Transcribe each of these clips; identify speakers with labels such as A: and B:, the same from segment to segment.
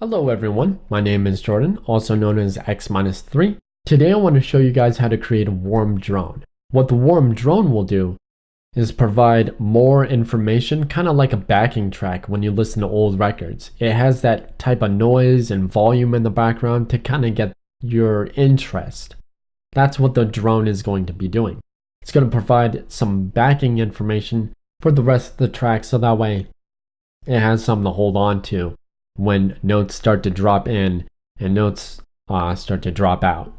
A: Hello everyone, my name is Jordan, also known as X-3. Today I want to show you guys how to create a warm drone. What the warm drone will do is provide more information, kind of like a backing track when you listen to old records. It has that type of noise and volume in the background to kind of get your interest. That's what the drone is going to be doing. It's going to provide some backing information for the rest of the track so that way it has something to hold on to when notes start to drop in and notes start to drop out.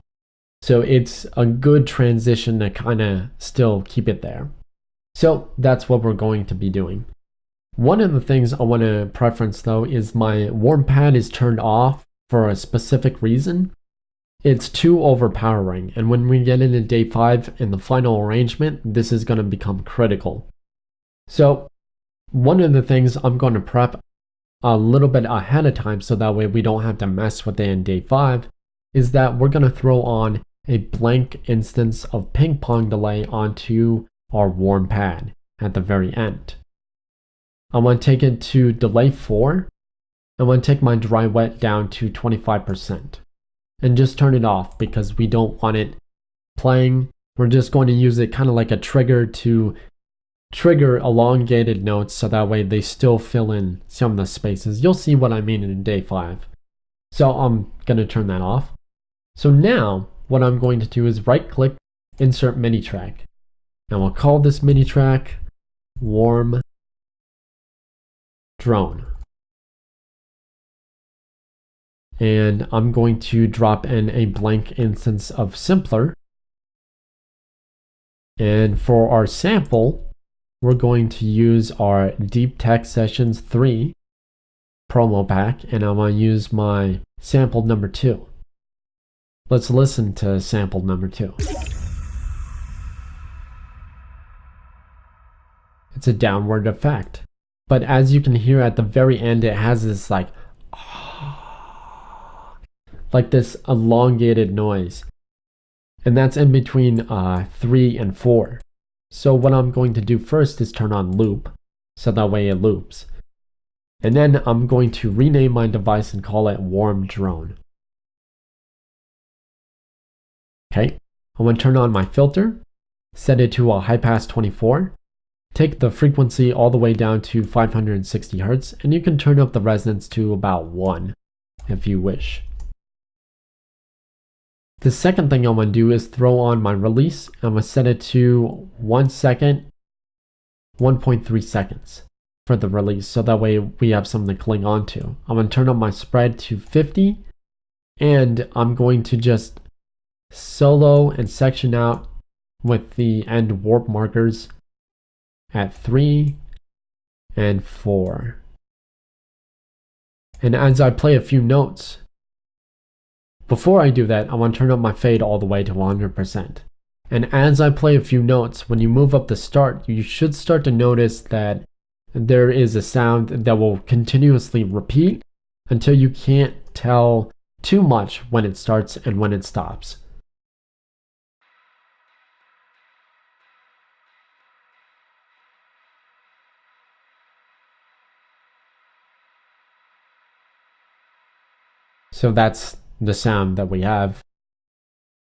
A: So it's a good transition to kind of still keep it there. So that's what we're going to be doing. One of the things I want to preference though is my warm pad is turned off for a specific reason. It's too overpowering, and when we get into day 5 in the final arrangement, this is going to become critical. So one of the things I'm going to prep a little bit ahead of time so that way we don't have to mess with it in day 5 is that we're going to throw on a blank instance of ping pong delay onto our warm pad at the very end. I want to take it to delay 4. I want to take my dry wet down to 25% and just turn it off because we don't want it playing. We're just going to use it kind of like a trigger to trigger elongated notes so that way they still fill in some of the spaces. You'll see what I mean in day 5. So I'm going to turn that off. So now what I'm going to do is right click, insert MIDI track. And we'll call this MIDI track warm drone. And I'm going to drop in a blank instance of simpler. And for our sample, we're going to use our Deep Tech Sessions 3 promo pack, and I'm going to use my sample number 2. Let's listen to sample number 2. It's a downward effect, but as you can hear at the very end, it has this like this elongated noise, and that's in between 3 and 4. So what I'm going to do first is turn on loop, so that way it loops. And then I'm going to rename my device and call it warm drone. Okay, I'm going to turn on my filter, set it to a high pass 24, take the frequency all the way down to 560 Hz, and you can turn up the resonance to about 1 if you wish. The second thing I'm going to do is throw on my release. I'm going to set it to 1 second, 1.3 seconds for the release, so that way we have something to cling on to. I'm going to turn up my spread to 50, and I'm going to just solo and section out with the end warp markers at 3 and 4. And as I play a few notes, before I do that, I want to turn up my fade all the way to 100%. And as I play a few notes, when you move up the start, you should start to notice that there is a sound that will continuously repeat until you can't tell too much when it starts and when it stops. So that's the sound that we have,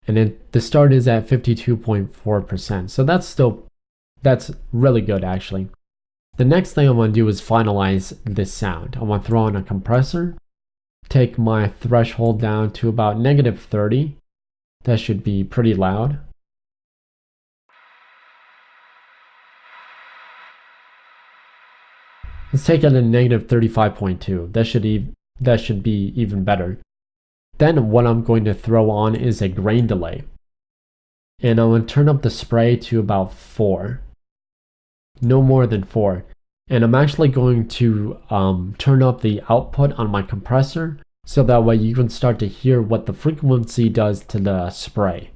A: and the start is at 52.4%, so that's really good actually. The next thing I want to do is finalize this sound. I want to throw in a compressor, take my threshold down to about -30. That should be pretty loud. Let's take it at -35.2. That should be even better. Then what I'm going to throw on is a grain delay. And I'm going to turn up the spray to about 4. No more than 4. And I'm actually going to turn up the output on my compressor so that way you can start to hear what the frequency does to the spray.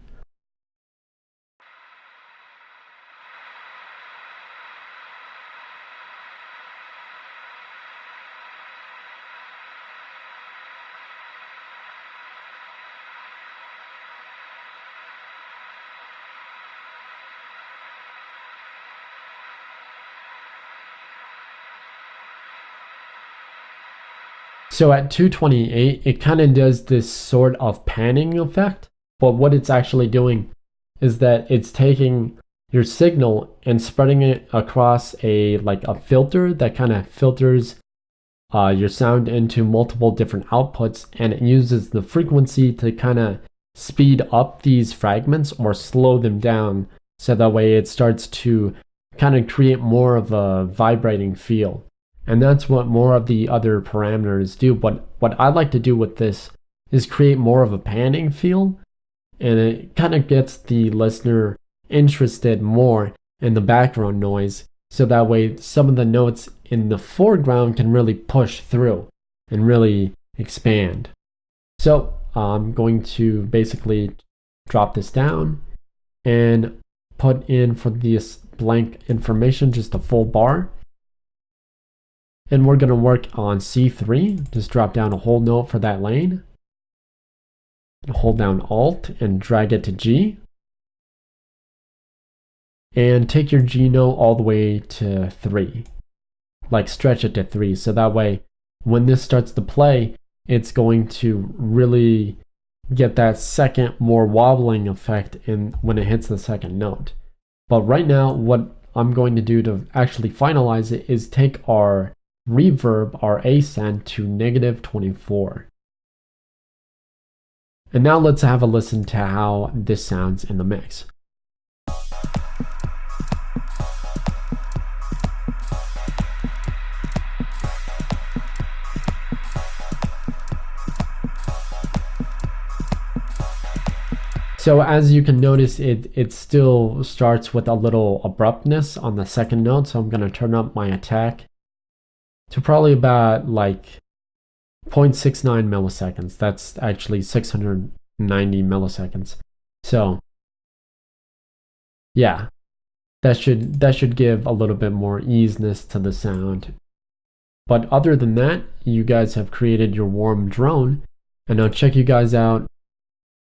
A: So at 228, it kind of does this sort of panning effect, but what it's actually doing is that it's taking your signal and spreading it across a filter that kind of filters your sound into multiple different outputs, and it uses the frequency to kind of speed up these fragments or slow them down, so that way it starts to kind of create more of a vibrating feel. And that's what more of the other parameters do. But what I like to do with this is create more of a panning feel, and it kind of gets the listener interested more in the background noise, so that way some of the notes in the foreground can really push through and really expand. So I'm going to basically drop this down and put in for this blank information just a full bar. And we're going to work on C3. Just drop down a whole note for that lane. Hold down Alt and drag it to G. And take your G note all the way to 3. Like stretch it to 3, so that way when this starts to play, it's going to really get that second more wobbling effect when it hits the second note. But right now, what I'm going to do to actually finalize it is take our reverb, our ascend, to -24. And now let's have a listen to how this sounds in the mix. So as you can notice, it still starts with a little abruptness on the second note, so I'm going to turn up my attack to probably about like 0.69 milliseconds. That's actually 690 milliseconds. So yeah, that should give a little bit more easiness to the sound. But other than that, you guys have created your warm drone, and I'll check you guys out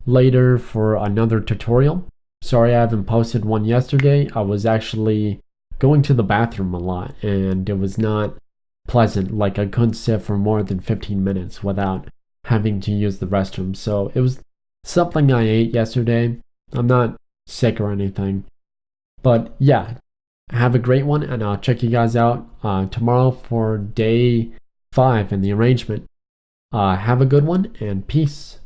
A: later for another tutorial. Sorry I haven't posted one yesterday. I was actually going to the bathroom a lot, and it was not pleasant. Like, I couldn't sit for more than 15 minutes without having to use the restroom. So it was something I ate yesterday. I'm not sick or anything. But yeah, have a great one, and I'll check you guys out tomorrow for day 5 in the arrangement. Have a good one, and peace.